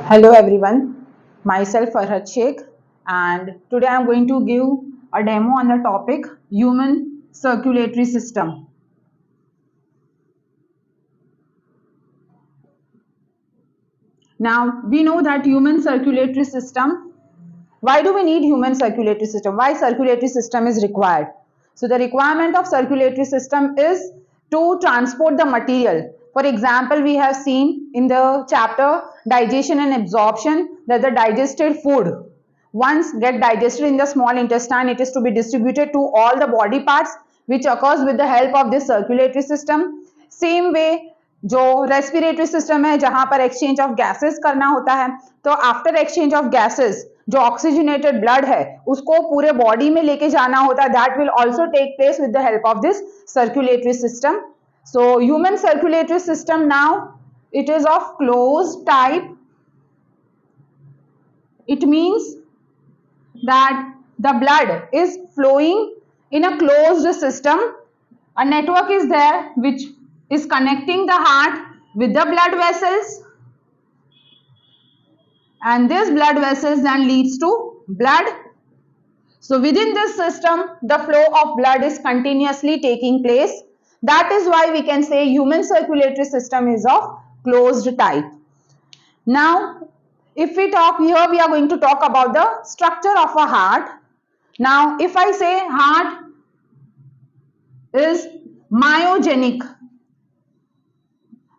Hello everyone, myself Farhat Sheikh, and today I am going to give a demo on the topic human circulatory system. Now we know that human circulatory system. Why do we need human circulatory system? Why circulatory system is required? So the requirement of circulatory system is to transport the material. For example, we have seen in the chapter digestion and absorption that the digested food once get digested in the small intestine, it is to be distributed to all the body parts, which occurs with the help of this circulatory system. Same way जो respiratory system है जहां पर exchange of gases करना होता है, तो after exchange of gases जो oxygenated blood है उसको पूरे बॉडी में लेके जाना होता है, that will also take place with the help of this circulatory system. So human circulatory system now it is of closed type. It means that the blood is flowing in a closed system. A network is there which is connecting the heart with the blood vessels, and this blood vessels then leads to blood. So within this system the flow of blood is continuously taking place. That is why we can say human circulatory system is of closed type. Now if we talk here, we are going to talk about the structure of a heart. Now if I say heart is myogenic,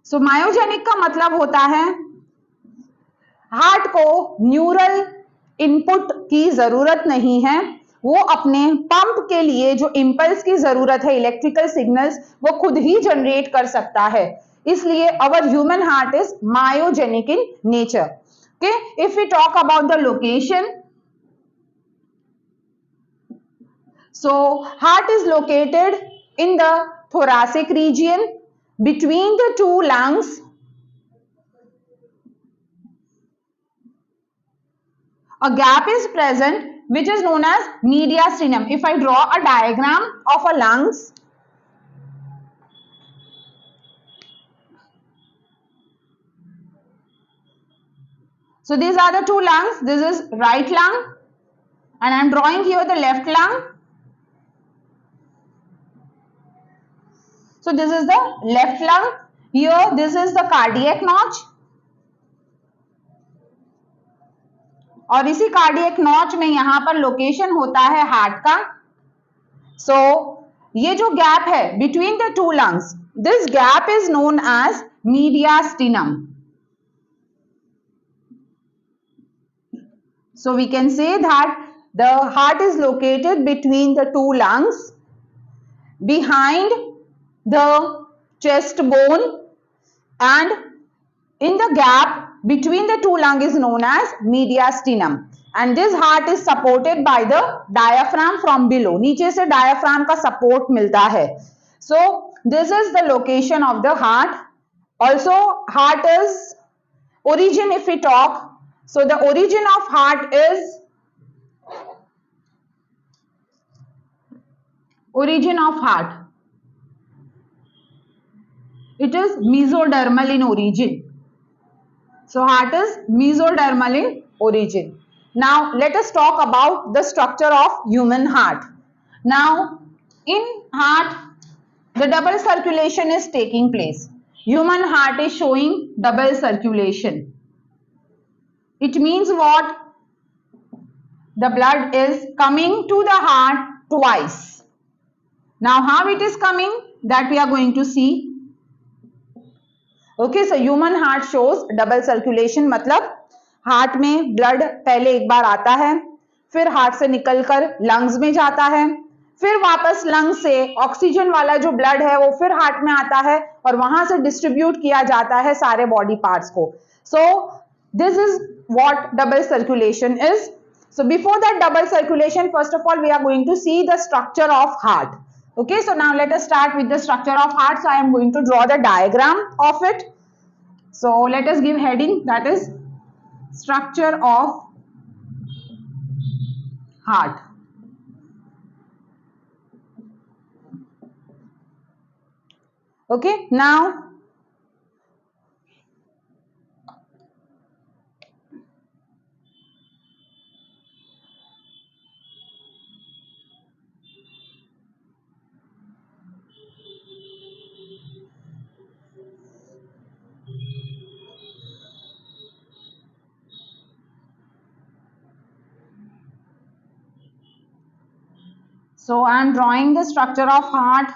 so myogenic का मतलब होता है heart को neural input की जरूरत नहीं है, वो अपने पंप के लिए जो इंपल्स की जरूरत है, इलेक्ट्रिकल सिग्नल्स, वो खुद ही जनरेट कर सकता है. इसलिए our human heart is myogenic in nature. Okay, if we talk about the location, so heart is located in the thoracic region between the two lungs. A gap is present which is known as mediastinum. If I draw a diagram of a lungs, so these are the two lungs. This is right lung and I am drawing here the left lung. So this is the left lung. Here this is the cardiac notch. और इसी cardiac notch में यहां पर location होता है heart का. सो ये जो गैप है between the two lungs, this gap is known as mediastinum. So we can say that the heart is located between the two lungs behind the chest bone, and in the gap between the two lungs is known as mediastinum, and this heart is supported by the diaphragm from below. नीचे से diaphragm का support मिलता है. So this is the location of the heart. Also heart is origin. If we talk, so the origin of heart is it is mesodermal in origin. So heart is mesodermal in origin. Now let us talk about the structure of human heart. Now in heart the double circulation is taking place. Human heart is showing double circulation. It means what? The blood is coming to the heart twice. Now how it is coming, that we are going to see. Okay, so human heart shows double circulation. मतलब heart में blood पहले एक बार आता है, फिर heart से निकलकर lungs में जाता है, फिर वापस लंग्स से ऑक्सीजन वाला जो ब्लड है वो फिर हार्ट में आता है और वहां से डिस्ट्रीब्यूट किया जाता है सारे बॉडी पार्ट्स को. So this is what double circulation is. So before that double circulation, first of all we are going to see the structure of heart. Okay, so now let us start with the structure of heart. So I am going to draw the diagram of it. So let us give heading, that is structure of heart. Okay, now So I am drawing the structure of heart.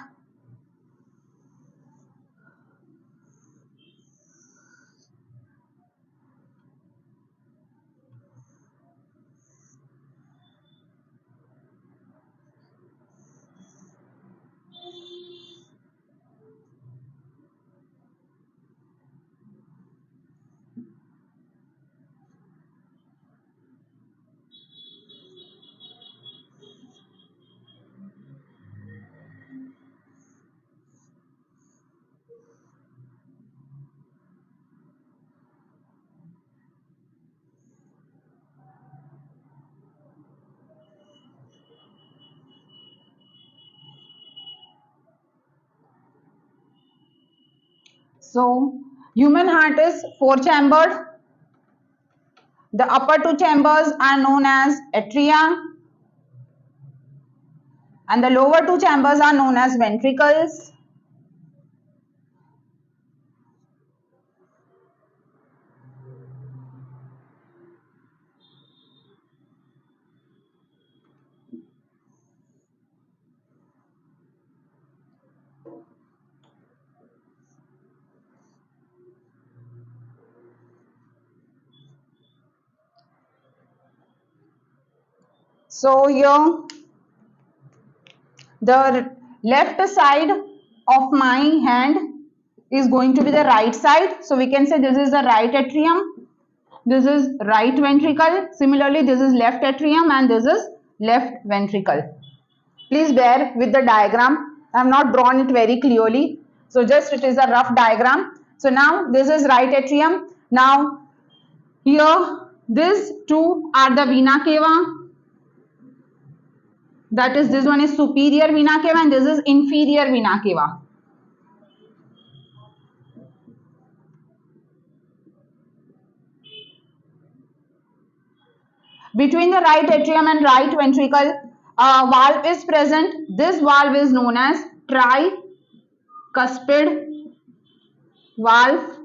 So human heart is four chambered. The upper two chambers are known as atria and the lower two chambers are known as ventricles. So here the left side of my hand is going to be the right side. So we can say this is the right atrium, this is right ventricle. Similarly, this is left atrium and this is left ventricle. Please bear with the diagram. I have not drawn it very clearly. So just it is a rough diagram. So now this is right atrium. Now here these two are the vena cava. That is, this one is superior vena cava and this is inferior vena cava. Between the right atrium and right ventricle, a valve is present. This valve is known as tricuspid valve.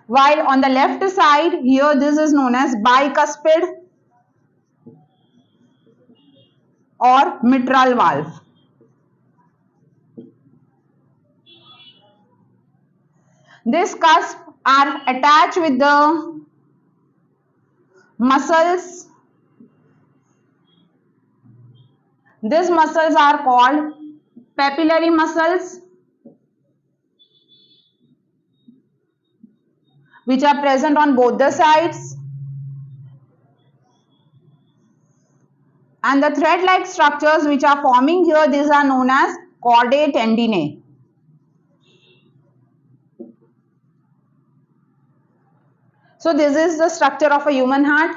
While on the left side, here this is known as bicuspid or mitral valve. These cusps are attached with the muscles. These muscles are called papillary muscles, which are present on both the sides. And the thread-like structures which are forming here, these are known as chordae tendineae. So this is the structure of a human heart.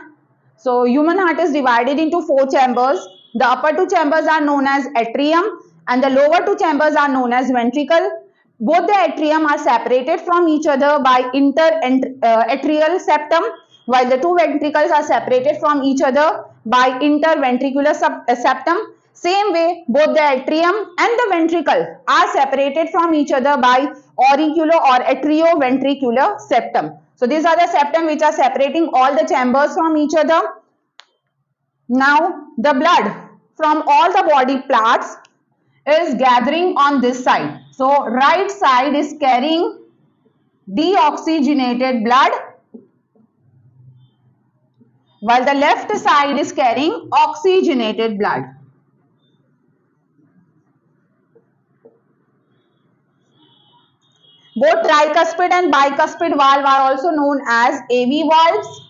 So human heart is divided into four chambers. The upper two chambers are known as atrium and the lower two chambers are known as ventricle. Both the atrium are separated from each other by interatrial septum, while the two ventricles are separated from each other by interventricular septum. Same way, both the atrium and the ventricle are separated from each other by auricular or atrioventricular septum. So these are the septum which are separating all the chambers from each other. Now the blood from all the body parts is gathering on this side. So right side is carrying deoxygenated blood while the left side is carrying oxygenated blood. Both tricuspid and bicuspid valve are also known as AV valves.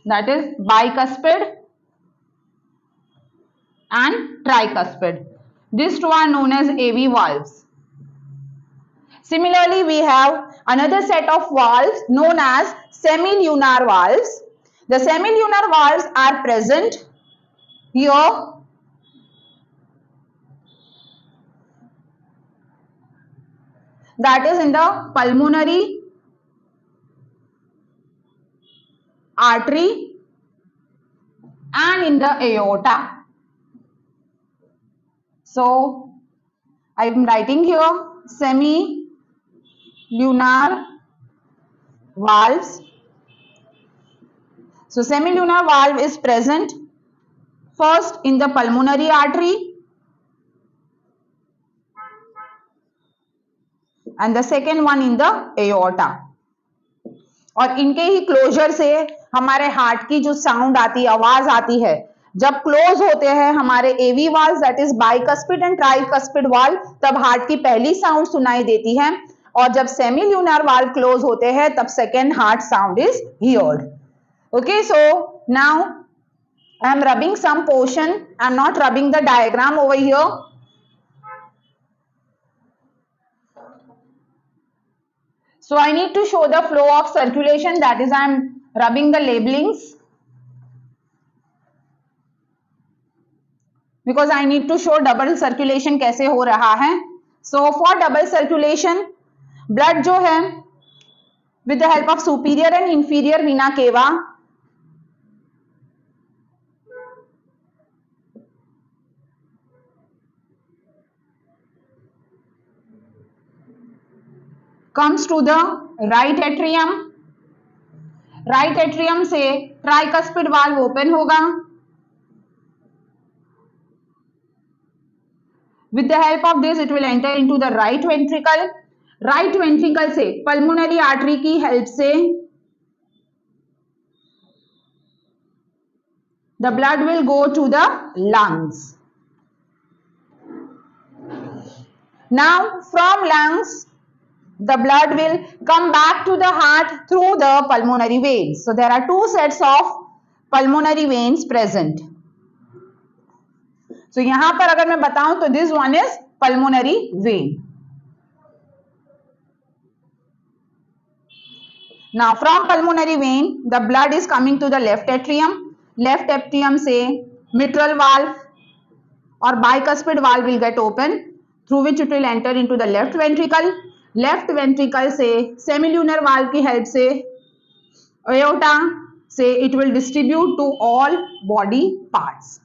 That is bicuspid and tricuspid. These two are known as AV valves. Similarly, we have another set of valves known as semilunar valves. The semilunar valves are present here. That is in the pulmonary artery and in the aorta. So I am writing here semilunar valves. So semilunar valve is present first in the pulmonary artery and the second one in the aorta. और इनके ही closure से हमारे heart की जो sound आती है, आवाज आती है, जब क्लोज होते हैं हमारे AV valve, that is bicuspid and tricuspid valve, तब हार्ट की पहली साउंड सुनाई देती है, और जब सेमील्यूनर वाल्व क्लोज होते हैं तब second heart sound is heard. Okay, so now I am rubbing some portion. I am not rubbing the diagram over here. So I need to show the flow of circulation, that is I am rubbing the labelings because I need to show double circulation कैसे हो रहा है. So for double circulation, blood जो है with the help of superior and inferior vena cava comes to the right atrium. Right atrium से tricuspid valve open होगा. With the help of this it will enter into the right ventricle. Right ventricle से pulmonary artery की help से the blood will go to the lungs. Now from lungs the blood will come back to the heart through the pulmonary veins. So there are two sets of pulmonary veins present. So यहां पर अगर मैं बताऊं तो this one is pulmonary vein. Now from pulmonary vein the blood is coming to the left atrium. Left atrium से mitral valve or bicuspid valve will get open, through which it will enter into the left ventricle. Left ventricle से semilunar valve की help से aorta से it will distribute to all body parts.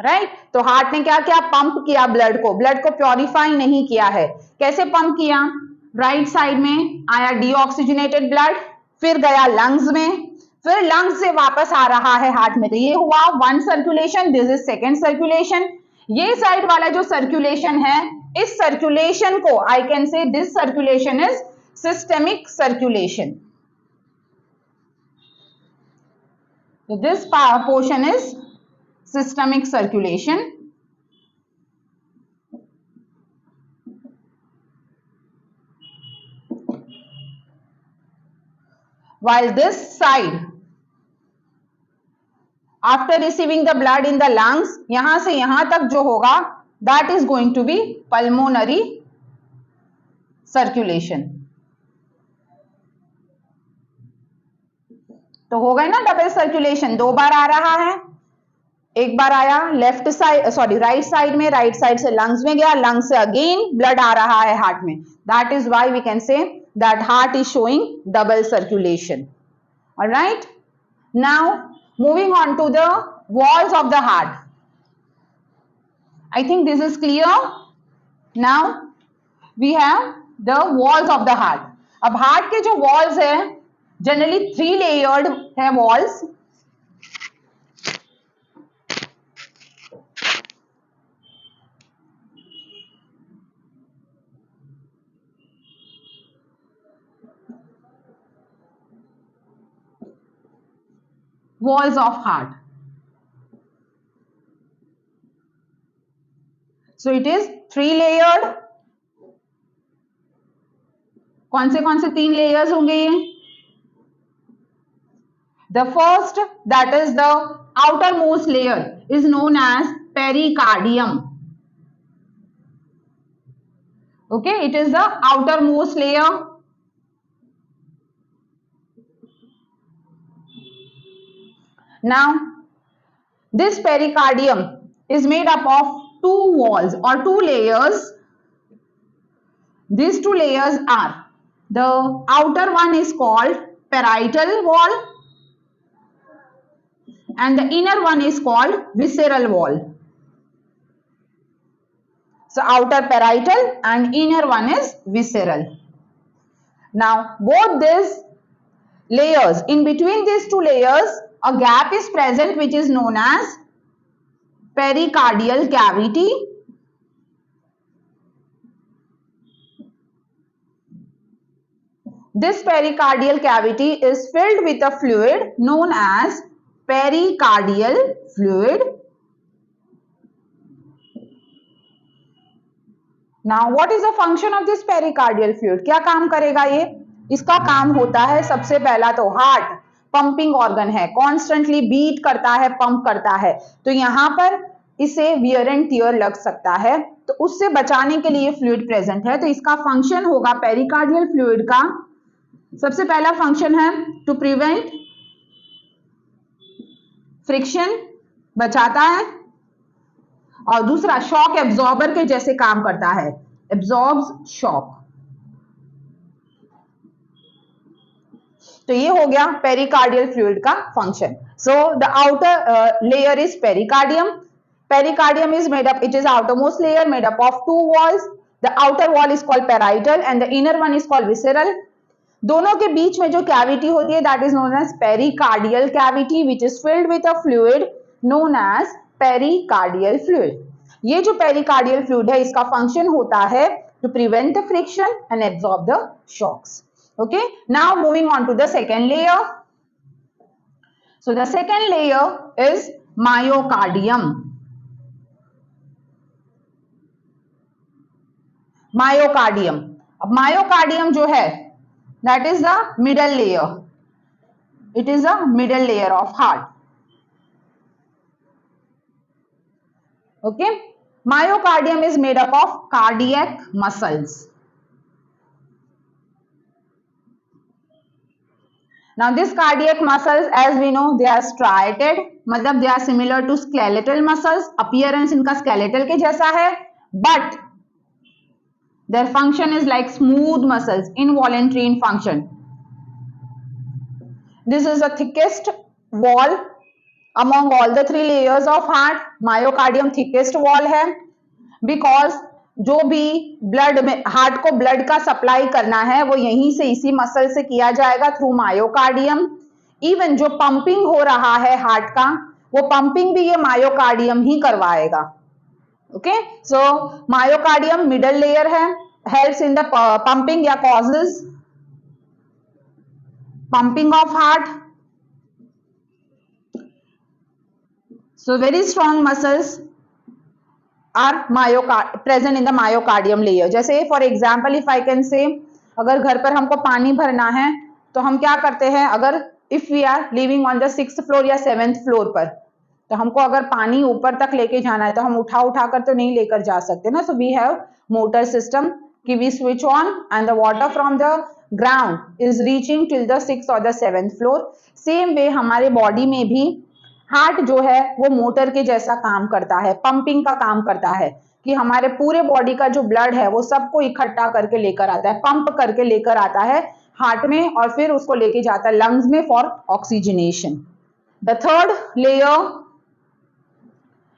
Right, तो heart ने क्या किया, pump किया blood को प्योरीफाई नहीं किया है. कैसे पंप किया, राइट साइड में आया डीऑक्सीजनेटेड ब्लड, फिर गया लंग्स में, फिर लंग्स से वापस आ रहा है हार्ट में. तो ये हुआ one circulation, this is second circulation. ये साइड वाला जो सर्कुलेशन है, इस सर्कुलेशन को आई कैन से this circulation is systemic circulation. So this portion is systemic circulation. While this side, after receiving the blood in the lungs, यहां से यहां तक जो होगा that is going to be pulmonary circulation. तो हो गए ना डबल सर्कुलेशन, दो बार आ रहा है. एक बार आया लेफ्ट साइड राइट साइड में, राइट साइड से लंग्स में गया, लंग्स से अगेन ब्लड आ रहा है हार्ट में. That is why we can say that heart is showing double circulation. Alright, now moving on to the walls of the heart. I think this is clear. Now we have the walls of the heart. अब heart के जो walls है generally 3 layered है walls. Walls of heart. So it is 3 layered. कौन से 3 layers होंगे ये? The first, that is the outermost layer, is known as pericardium. Okay, it is the outermost layer. Now this pericardium is made up of 2 walls or 2 layers. These 2 layers are, the outer one is called parietal wall and the inner one is called visceral wall. So outer parietal and inner one is visceral. Now both these layers, in between these 2 layers a gap is present which is known as pericardial cavity. This pericardial cavity is filled with a fluid known as pericardial fluid. Now what is the function of this pericardial fluid? क्या काम करेगा ये? इसका काम होता है सबसे पहला तो हार्ट पंपिंग ऑर्गन है, कॉन्स्टेंटली बीट करता है, पंप करता है, तो यहाँ पर इसे वियर एंड टियर लग सकता है, तो उससे बचाने के लिए फ्लूइड प्रेजेंट है। तो इसका फंक्शन होगा पेरिकार्डियल फ्लूइड का, सबसे पहला फंक्शन है टू प्रिवेंट फ्रिक्शन, बचाता है, और दूसरा शॉक एब्जॉर्बर के जैसे काम करता है, एब्जॉर्ब्स शॉक। तो ये हो गया पेरिकार्डियल फ्लूइड का function. So the outer layer is pericardium. Pericardium is made up, it is outermost layer made up of two walls. The outer wall is called parietal and the inner one is called visceral. दोनों के बीच में जो cavity होती है that is known as pericardial cavity which is filled with a fluid known as pericardial fluid. ये जो pericardial fluid है इसका फंक्शन होता है to prevent the friction and absorb the shocks. Okay, now moving on to the second layer. So the second layer is myocardium. Myocardium, अब myocardium जो है that is the middle layer, it is the middle layer of heart. Okay, myocardium is made up of cardiac muscles. Now this cardiac muscles as we know they are striated, मतलब they are similar to skeletal muscles, appearance इनका skeletal के जैसा है, but their function is like smooth muscles, involuntary in function. This is the thickest wall among all the three layers of heart. Myocardium thickest wall है because जो भी blood में heart को blood का सप्लाई करना है वो यहीं से इसी मसल से किया जाएगा थ्रू मायोकार्डियम. इवन जो पंपिंग हो रहा है हार्ट का वो पंपिंग भी ये मायोकार्डियम ही करवाएगा. Okay, so myocardium middle layer है, हेल्प्स इन द पंपिंग या causes pumping of heart. So very strong muscles are present in the myocardium layer. जैसे for example if I can say, अगर घर पर हमको पानी भरना है तो हम क्या करते हैं, अगर if we are living on the 6th floor या 7th फ्लोर पर, तो हमको अगर पानी ऊपर तक लेके जाना है तो हम उठा कर तो नहीं लेकर जा सकते ना. So we have motor system कि we switch on and the water from the ground is reaching till the 6th और the 7th floor. Same way हमारे बॉडी में भी हार्ट जो है वो मोटर के जैसा काम करता है, पंपिंग का काम करता है कि हमारे पूरे बॉडी का जो ब्लड है वो सबको इकट्ठा करके लेकर आता है, पंप करके लेकर आता है हार्ट में और फिर उसको लेके जाता है लंग्स में for oxygenation. The third layer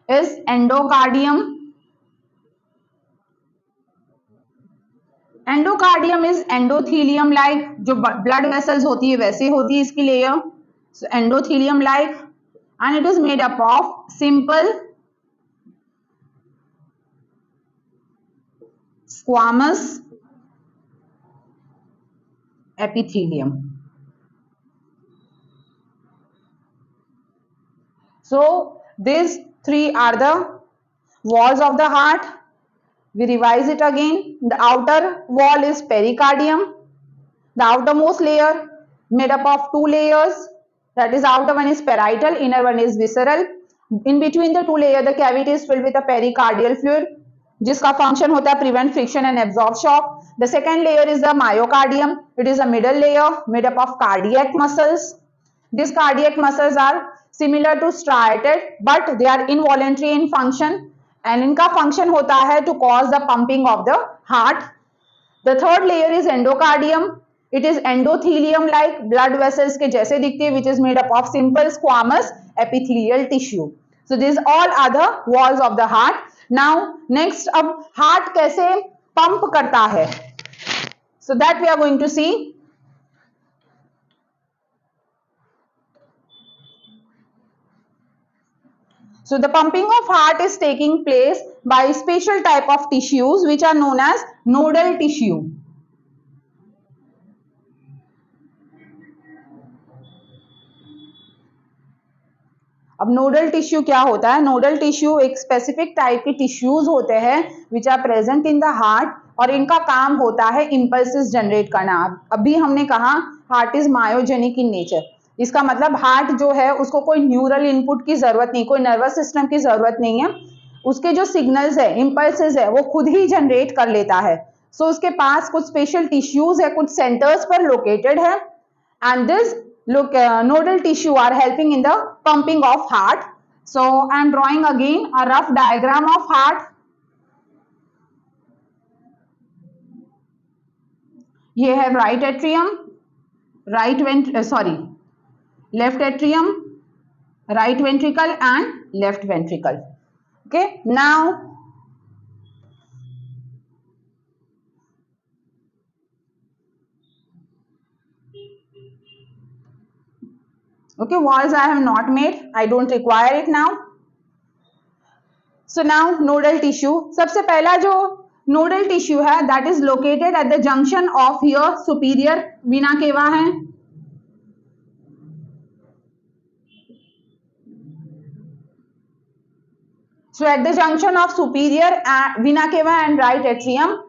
is endocardium. Endocardium is endothelium like, जो blood vessels होती है वैसे होती है इसकी layer. So endothelium like and it is made up of simple squamous epithelium. So these three are the walls of the heart. We revise it again. The outer wall is pericardium. The outermost layer made up of two layers. That is, outer one is parietal, inner one is visceral. In between the two layers, the cavity is filled with a pericardial fluid, जिसका function होता है prevent friction and absorb shock. The second layer is the myocardium. It is a middle layer made up of cardiac muscles. These cardiac muscles are similar to striated but they are involuntary in function and इनका function होता है to cause the pumping of the heart. The third layer is endocardium. It is endothelium like, blood vessels के जैसे दिखती है, which is made up of simple squamous epithelial tissue. So these all are the walls of the heart. Now next, अब heart कैसे pump करता है, so that we are going to see. So the pumping of heart is taking place by special type of tissues which are known as nodal tissue. अब nodal tissue क्या होता है? Nodal tissue एक specific type के tissues होते हैं which are present in the heart और इनका काम होता है इम्पल्सेस जनरेट करना. अभी हमने कहा heart is myogenic in nature. इसका मतलब हार्ट जो है उसको कोई न्यूरल इनपुट की जरूरत नहीं, कोई नर्वस सिस्टम की जरूरत नहीं है. उसके जो सिग्नल्स है, इम्पल्सेस है, वो खुद ही जनरेट कर लेता है. सो उसके पास कुछ स्पेशल टिश्यूज है, कुछ सेंटर्स पर लोकेटेड है, and this nodal tissue are helping in the pumping of heart. So I am drawing again a rough diagram of heart. ये है right atrium, left atrium, right ventricle and left ventricle. Okay, now okay, walls I have not made, I don't require it now. So now nodal tissue, सबसे पहला जो nodal tissue है that is located at the junction of here superior vena cava है. So at the junction of superior vena cava and right atrium,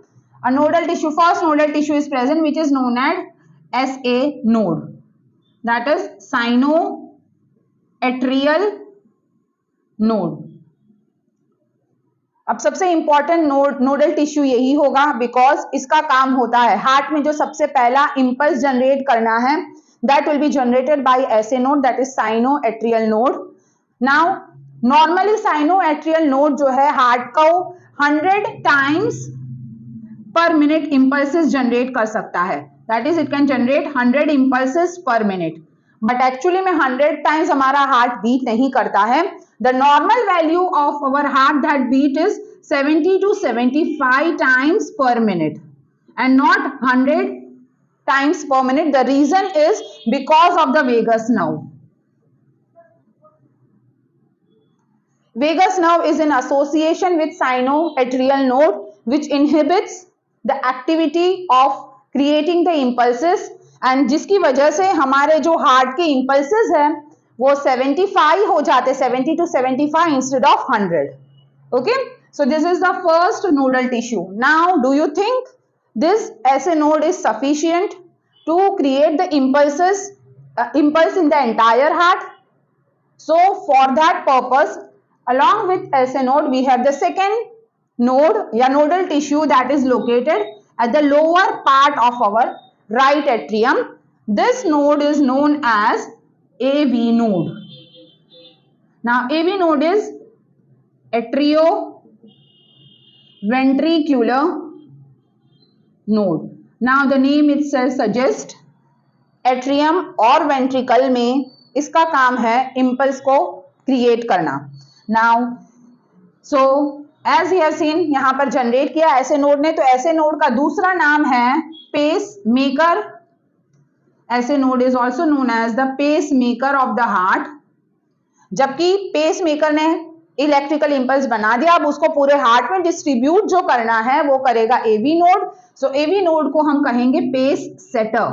a nodal tissue, first nodal tissue is present which is known as SA node, that is sinoatrial node. अब सबसे important nodal tissue यही होगा because इसका काम होता है heart में जो सबसे पहला इंपल्स जनरेट करना है, that will be generated by SA node, that is sinoatrial node. Now normally sinoatrial node जो है हार्ट को 100 टाइम्स पर मिनट इंपल्सेस जनरेट कर सकता है, that is it can generate 100 impulses पर मिनट. बट एक्चुअली में 100 टाइम्स हमारा हार्ट बीट नहीं करता है. The normal value of our heart that beat is 70 to 75 times per minute and not 100 times per minute. The reason is because of the vagus nerve. Vagus nerve is in association with sinoatrial node which inhibits the activity of creating the impulses and जिसकी वजह से हमारे जो heart के impulses हैं वो 75 हो जाते, 70 to 75 instead of 100. Okay, so this is the first nodal tissue. Now do you think this SA node is sufficient to create the impulse in the entire heart? So for that purpose, along with SA node we have the second node या nodal tissue that is located at the lower part of our right atrium. This node is known as AV node. Now AV node is atrioventricular node. Now the name itself suggests atrium और ventricle में इसका काम है impulse को create करना. Now so as you have seen यहाँ पर generate किया ऐसे नोड ने, तो ऐसे नोड का दूसरा नाम है pacemaker. SA node is also known as the pacemaker of the heart. जबकि पेस मेकर ने इलेक्ट्रिकल इंपल्स बना दिया, अब उसको पूरे हार्ट में डिस्ट्रीब्यूट जो करना है वो करेगा एवी नोड. सो एवी नोड को हम कहेंगे पेस सेटर.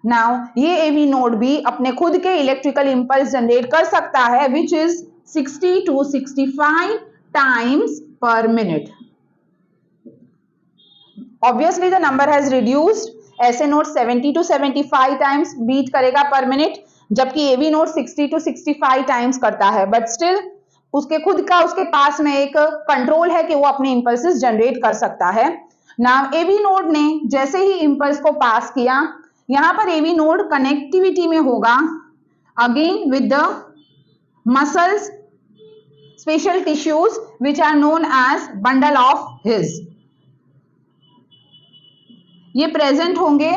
नाउ ये एवी नोड भी अपने खुद के इलेक्ट्रिकल इंपल्स जनरेट कर सकता है विच इज 60 to 65 टाइम्स पर minute. Obviously the number has reduced. ऐसे नोड 70 to 75 टाइम्स बीट करेगा पर मिनट, जबकि एवी नोड 60 to 65 टाइम्स करता है. बट स्टिल उसके खुद का उसके पास में एक कंट्रोल है कि वो अपने इंपल्सेस जनरेट कर सकता है. नाउ एवी नोड ने जैसे ही इंपल्स को पास किया, यहाँ पर एवी नोड कनेक्टिविटी में होगा again with the muscles, special tissues which are known as bundle of His. ये प्रेजेंट होंगे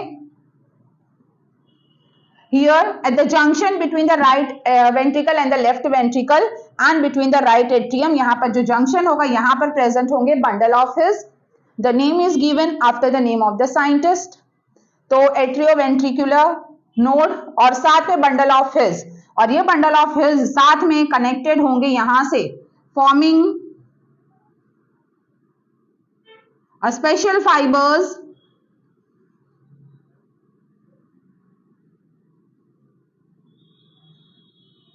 here at the junction between the right ventricle and the left ventricle and between the right atrium. यहाँ पर जो junction होगा यहाँ पर present होंगे bundle of his. The name is given after the name of the scientist. तो atrioventricular node और साथ में bundle of his और ये बंडल ऑफ हिल्स साथ में कनेक्टेड होंगे यहां से, forming a special fibres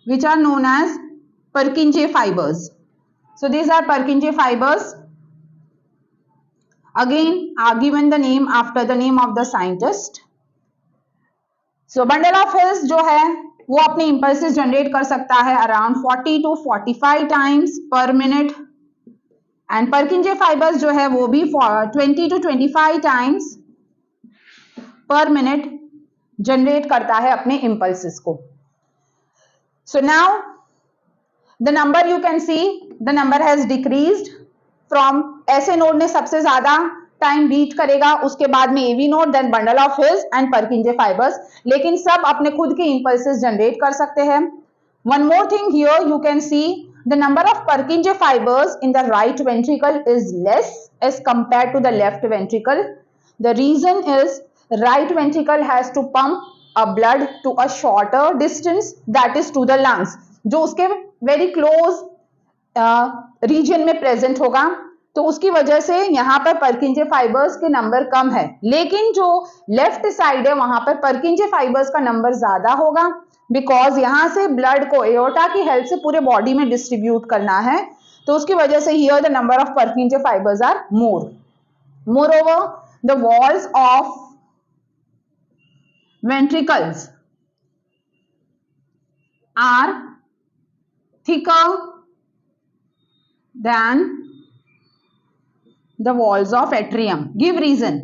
which are known as Purkinje fibers. So these are Purkinje fibers. Again are given the name after the name of the scientist. So bundle of Hills जो है वो अपने impulses generate कर सकता है around 40 to 45 times per minute, and Purkinje fibers जो है वो भी 20 to 25 times per minute generate करता है अपने impulses को. So now the number you can see, the number has decreased from ऐसे नोड ने सबसे ज्यादा टाइम बीट करेगा, उसके बाद में AV node, then bundle of hills and Purkinje fibres, लेकिन सब अपने खुद के इंपल्सेस जनरेट कर सकते हैं. One more thing here, you can see the number of Purkinje fibers in the right ventricle is less as compared to the left ventricle. The reason is right ventricle has to pump a blood to a shorter distance, that is to the lungs, जो उसके very close reason में present होगा, तो उसकी वजह से यहाँ पर Purkinje फाइबर्स के नंबर कम है. लेकिन जो लेफ्ट साइड है वहां पर Purkinje फाइबर्स का नंबर ज्यादा होगा, बिकॉज यहाँ से ब्लड को एओर्टा की हेल्प से पूरे बॉडी में डिस्ट्रीब्यूट करना है, तो उसकी वजह से here the number of Purkinje fibres are more. Moreover the walls of ventricles are thicker than the walls of atrium. Give reason.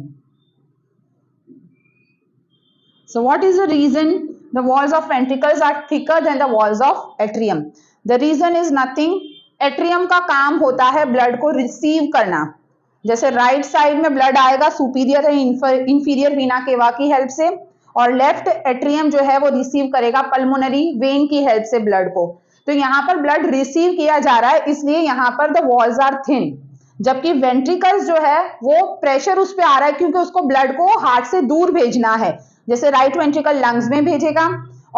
So what is the reason the walls of ventricles are thicker than the walls of atrium? The reason is nothing. atrium का काम होता है blood को receive करना. जैसे right side में blood आएगा superior है इंफीरियर वीना केवा की हेल्प से, और लेफ्ट एट्रियम जो है वो रिसीव करेगा पल्मोनरी वेन की हेल्प से ब्लड को. तो यहाँ पर ब्लड रिसीव किया जा रहा है, इसलिए यहाँ पर द वॉल्स आर थिन. जबकि वेंट्रिकल्स जो है वो प्रेशर उस पे आ रहा है क्योंकि उसको ब्लड को हार्ट से दूर भेजना है. जैसे राइट वेंट्रिकल लंग्स में भेजेगा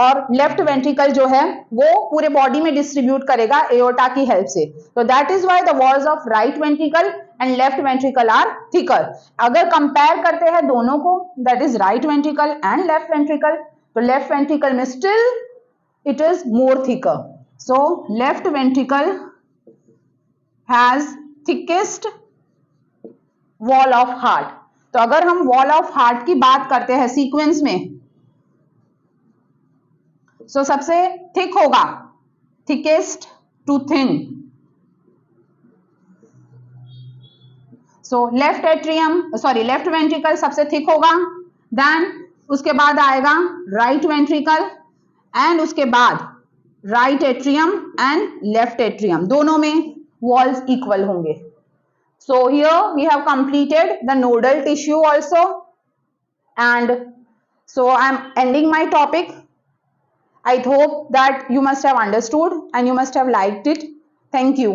और लेफ्ट वेंट्रिकल जो है वो पूरे बॉडी में डिस्ट्रीब्यूट करेगा एओर्टा की हेल्प से. तो that is why the walls of right ventricle and left ventricle are thicker. अगर कंपेयर करते हैं दोनों को, that is right ventricle and left ventricle, तो लेफ्ट वेंट्रिकल में still it is more thicker. So left ventricle has thickest wall of heart. तो अगर हम वॉल ऑफ हार्ट की बात करते हैं सीक्वेंस में, सो सबसे थिक होगा thickest to thin. So left ventricle सबसे थिक होगा, देन उसके बाद आएगा राइट वेंट्रिकल, एंड उसके बाद right atrium and left atrium, दोनों में वॉल्स इक्वल होंगे. So here we have completed the nodal tissue also, and so I am ending my topic. I hope that you must have understood and you must have liked it. Thank you.